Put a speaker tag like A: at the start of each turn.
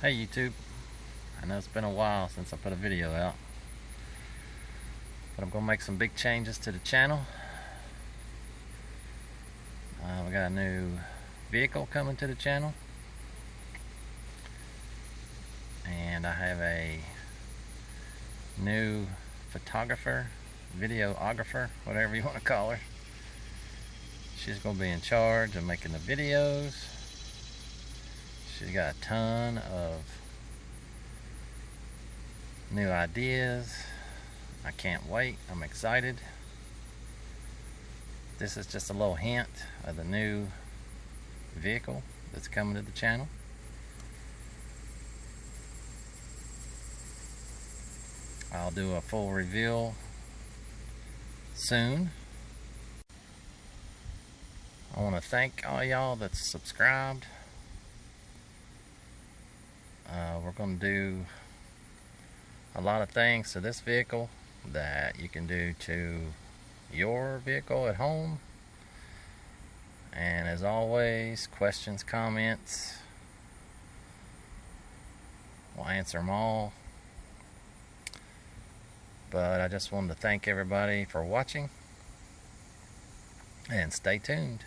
A: Hey YouTube, I know it's been a while since I put a video out, but I'm going to make some big changes to the channel. We got a new vehicle coming to the channel, and I have a new photographer, videographer, whatever you want to call her. She's going to be in charge of making the videos. She's got a ton of new ideas. I can't wait. I'm excited. This is just a little hint of the new vehicle that's coming to the channel. I'll do a full reveal soon. I want to thank all y'all that's subscribed. We're going to do a lot of things to this vehicle that you can do to your vehicle at home. And as always, questions, comments, we'll answer them all. But I just wanted to thank everybody for watching, and stay tuned.